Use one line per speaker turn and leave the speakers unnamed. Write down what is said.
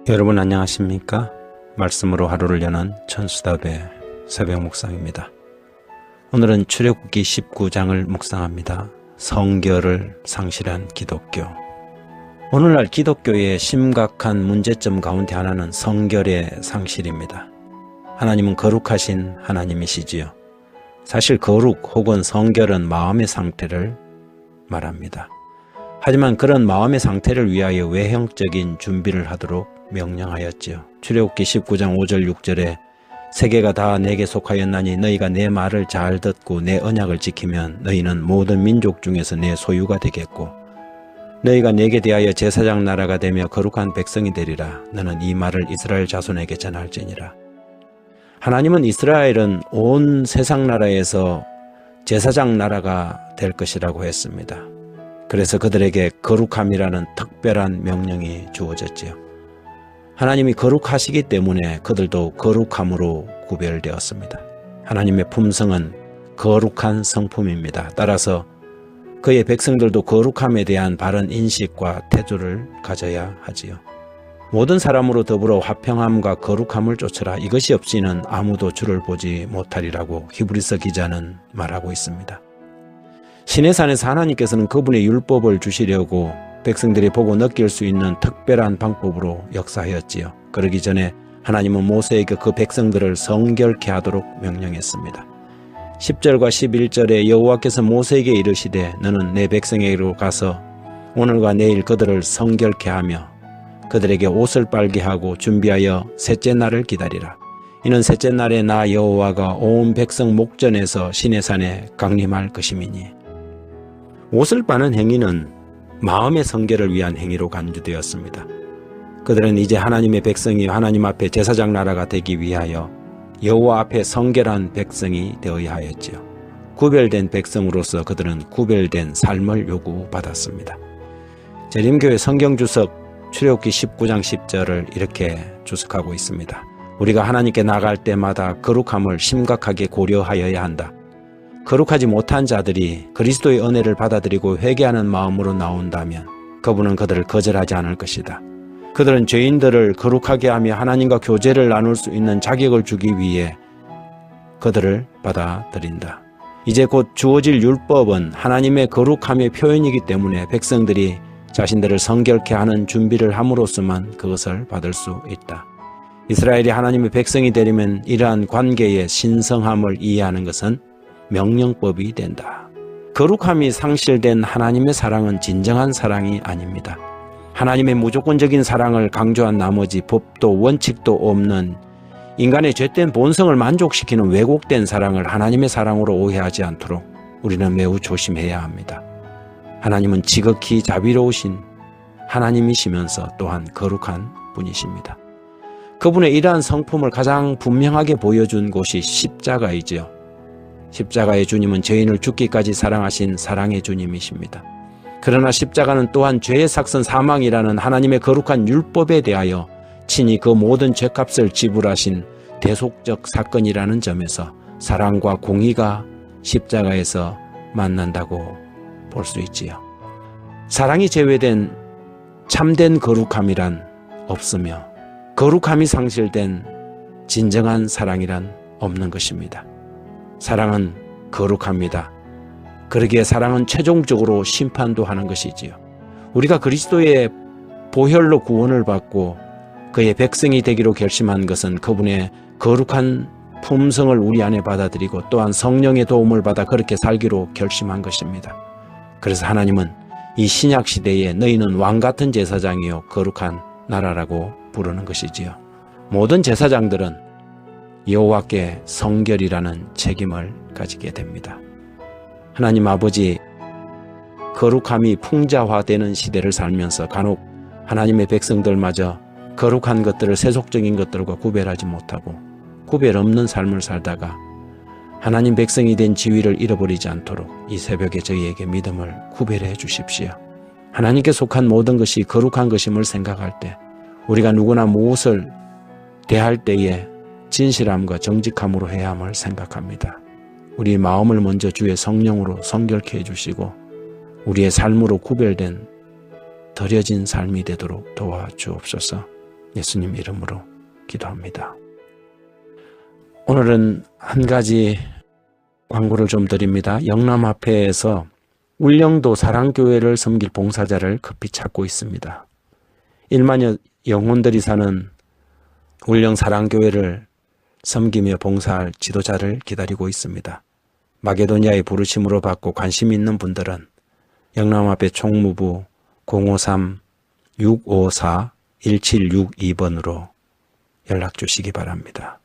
여러분 안녕하십니까? 말씀으로 하루를 여는 천수답의 새벽 묵상입니다. 오늘은 출애굽기 19장을 묵상합니다. 성결을 상실한 기독교. 오늘날 기독교의 심각한 문제점 가운데 하나는 성결의 상실입니다. 하나님은 거룩하신 하나님이시지요. 사실 거룩 혹은 성결은 마음의 상태를 말합니다. 하지만 그런 마음의 상태를 위하여 외형적인 준비를 하도록 명령하였지요. 출애굽기 19장 5절 6절에 세계가 다 내게 속하였나니 너희가 내 말을 잘 듣고 내 언약을 지키면 너희는 모든 민족 중에서 내 소유가 되겠고 너희가 내게 대하여 제사장 나라가 되며 거룩한 백성이 되리라. 너는 이 말을 이스라엘 자손에게 전할지니라. 하나님은 이스라엘은 온 세상 나라에서 제사장 나라가 될 것이라고 했습니다. 그래서 그들에게 거룩함이라는 특별한 명령이 주어졌지요. 하나님이 거룩하시기 때문에 그들도 거룩함으로 구별되었습니다. 하나님의 품성은 거룩한 성품입니다. 따라서 그의 백성들도 거룩함에 대한 바른 인식과 태도를 가져야 하지요. 모든 사람으로 더불어 화평함과 거룩함을 쫓으라. 이것이 없이는 아무도 주를 보지 못하리라고 히브리서 기자는 말하고 있습니다. 시내산에서 하나님께서는 그분의 율법을 주시려고 백성들이 보고 느낄 수 있는 특별한 방법으로 역사하였지요. 그러기 전에 하나님은 모세에게 그 백성들을 성결케 하도록 명령했습니다. 10절과 11절에 여호와께서 모세에게 이르시되 너는 내 백성에게로 가서 오늘과 내일 그들을 성결케 하며 그들에게 옷을 빨게 하고 준비하여 셋째 날을 기다리라. 이는 셋째 날에 나 여호와가 온 백성 목전에서 시내산에 강림할 것임이니. 옷을 빠는 행위는 마음의 성결을 위한 행위로 간주되었습니다. 그들은 이제 하나님의 백성이 하나님 앞에 제사장 나라가 되기 위하여 여호와 앞에 성결한 백성이 되어야 하였지요. 구별된 백성으로서 그들은 구별된 삶을 요구받았습니다. 재림교회 성경주석 출애굽기 19장 10절을 이렇게 주석하고 있습니다. 우리가 하나님께 나갈 때마다 거룩함을 심각하게 고려하여야 한다. 거룩하지 못한 자들이 그리스도의 은혜를 받아들이고 회개하는 마음으로 나온다면 그분은 그들을 거절하지 않을 것이다. 그들은 죄인들을 거룩하게 하며 하나님과 교제를 나눌 수 있는 자격을 주기 위해 그들을 받아들인다. 이제 곧 주어질 율법은 하나님의 거룩함의 표현이기 때문에 백성들이 자신들을 성결케 하는 준비를 함으로써만 그것을 받을 수 있다. 이스라엘이 하나님의 백성이 되려면 이러한 관계의 신성함을 이해하는 것은 명령법이 된다. 거룩함이 상실된 하나님의 사랑은 진정한 사랑이 아닙니다. 하나님의 무조건적인 사랑을 강조한 나머지 법도 원칙도 없는 인간의 죄된 본성을 만족시키는 왜곡된 사랑을 하나님의 사랑으로 오해하지 않도록 우리는 매우 조심해야 합니다. 하나님은 지극히 자비로우신 하나님이시면서 또한 거룩한 분이십니다. 그분의 이러한 성품을 가장 분명하게 보여준 곳이 십자가이지요. 십자가의 주님은 죄인을 죽기까지 사랑하신 사랑의 주님이십니다. 그러나 십자가는 또한 죄의 삭선 사망이라는 하나님의 거룩한 율법에 대하여 친히 그 모든 죄값을 지불하신 대속적 사건이라는 점에서 사랑과 공의가 십자가에서 만난다고 볼 수 있지요. 사랑이 제외된 참된 거룩함이란 없으며 거룩함이 상실된 진정한 사랑이란 없는 것입니다. 사랑은 거룩합니다. 그러기에 사랑은 최종적으로 심판도 하는 것이지요. 우리가 그리스도의 보혈로 구원을 받고 그의 백성이 되기로 결심한 것은 그분의 거룩한 품성을 우리 안에 받아들이고 또한 성령의 도움을 받아 그렇게 살기로 결심한 것입니다. 그래서 하나님은 이 신약 시대에 너희는 왕같은 제사장이요 거룩한 나라라고 부르는 것이지요. 모든 제사장들은 여호와께 성결이라는 책임을 가지게 됩니다. 하나님 아버지 거룩함이 풍자화되는 시대를 살면서 간혹 하나님의 백성들마저 거룩한 것들을 세속적인 것들과 구별하지 못하고 구별 없는 삶을 살다가 하나님 백성이 된 지위를 잃어버리지 않도록 이 새벽에 저희에게 믿음을 구별해 주십시오. 하나님께 속한 모든 것이 거룩한 것임을 생각할 때 우리가 누구나 무엇을 대할 때에 진실함과 정직함으로 해야 함을 생각합니다. 우리 마음을 먼저 주의 성령으로 성결케 해주시고 우리의 삶으로 구별된 드려진 삶이 되도록 도와주옵소서. 예수님 이름으로 기도합니다. 오늘은 한 가지 광고를 좀 드립니다. 영남합회에서 울릉도 사랑교회를 섬길 봉사자를 급히 찾고 있습니다. 1만여 영혼들이 사는 울릉 사랑교회를 섬기며 봉사할 지도자를 기다리고 있습니다. 마게도니아의 부르심으로 받고 관심 있는 분들은 영남합회 총무부 053-654-1762번으로 연락 주시기 바랍니다.